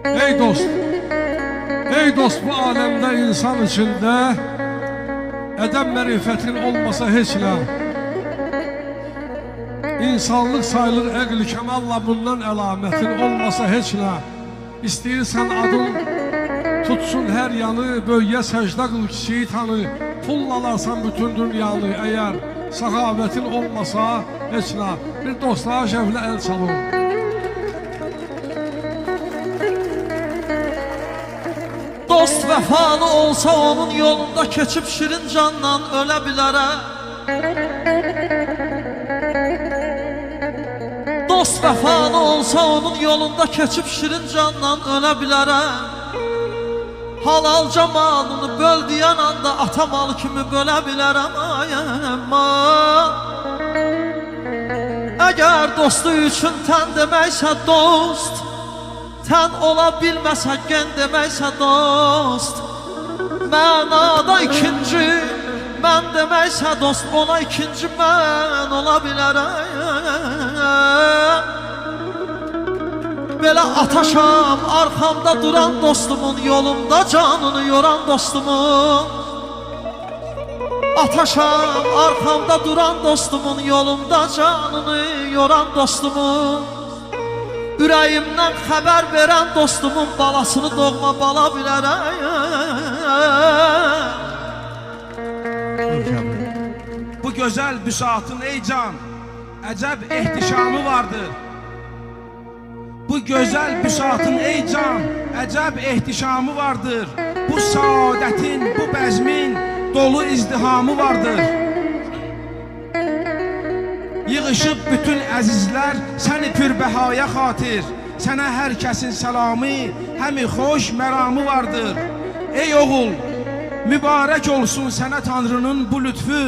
Ey dost, ey dost, bu alemde insan içinde edem mərifətin olmasa heç nə. İnsanlık sayılır əql-i kəmalla, bundan əlamətin olmasa heç nə. İstəyirsən adın tutsun hər yanı, böyüyə səcdə qıl kişiyi tanı. Pullalarsan bütün dünyanı, əgər səxavətin olmasa heç nə. Bir dostlara şəflə əl çalın. Dost vəfalı olsa onun yolunda keçib şirin candan ölə bilərəm. Dost vəfalı olsa onun yolunda keçib şirin candan ölə bilərəm. Halal camalını böl deyən anda ata mal kimi bölə bilərəm. Əgər dostu üçün tən deməksə dost, tən ola bilməsə gen deməksə dost, mənada ikinci mən deməksə dost, ona ikinci mən ola bilərəm. Belə ataşam arxamda duran dostumun, yolumda canını yoran dostumun. Ataşam arxamda duran dostumun, yolumda canını yoran dostumun. Ürəyimdən xəbər verən dostumun balasını doğma bala bilərəm. Bu gözəl büsatın ey can, əcəb ehtişamı vardır. Bu gözəl büsatın ey can, əcəb ehtişamı vardır. Bu saadətin, bu bəzmin dolu izdihamı vardır. Yığışıb bütün əzizlər səni pürbəhaya xatir. Sənə hər kəsin səlamı, həmi xoş məramı vardır. Ey oğul, mübarək olsun sənə Tanrının bu lütfü.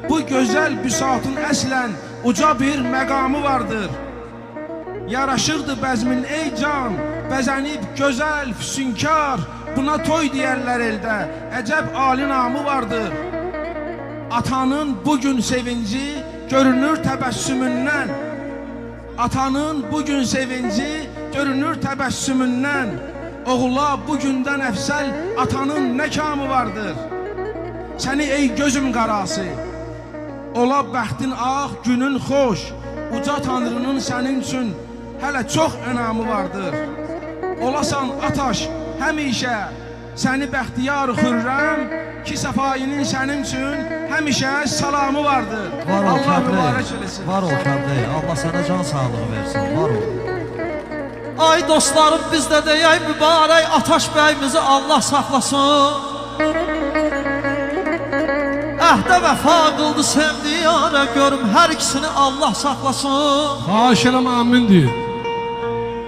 Bu gözəl büsatın əslən uca bir məqamı vardır. Yaraşırdı bəzmin ey can, bəzənib gözəl, füsunkar. Buna toy deyərlər eldə, əcəb ali namı vardır. Atanın bugün sevinci görünür təbəssümündən. Atanın bugün sevinci görünür təbəssümündən. Oğula bugündən əfsəl atanın nə kamı vardır. Səni ey gözüm qarası, ola bəxtin ağ, günün xoş. Uca Tanrının sənin üçün hələ çox önəmi vardır. Olasan ataş həmişə səni bəxtiyar xürrəm, ki səfayinin sənin üçün həmişə salamı vardır. Var ol Allah Kəbri, mübarək eləsin. var ol Kəbri, Allah sənə can sağlığı versin, var ol. Ay dostlarım, biz də deyək mübarək Ataş bəyimizi Allah saxlasın. Əhdə vəfa qıldı sevdiyi yara, görüm hər ikisini Allah saxlasın. Xahiş eləm, amin deyin.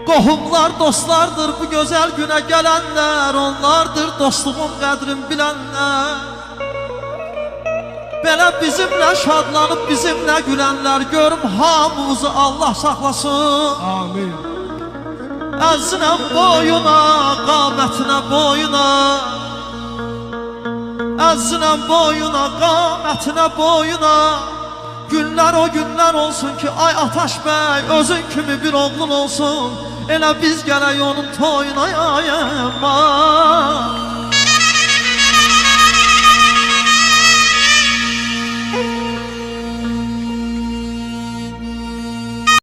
Qohumlar dostlardır bu gözəl günə gələnlər, onlardır dostluğun qədrin bilənlər. Belə bizimlə şadlanıb bizimlə gülənlər, görüm hamımızı Allah saxlasın. Amin. Əzzinə boyuna, qamətinə boyuna, əzzinə boyuna, qamətinə boyuna. Günlər o günlər olsun ki, ay Ataş bəy, özün kimi bir oğlun olsun. Elə biz gələk onun toyuna yayama.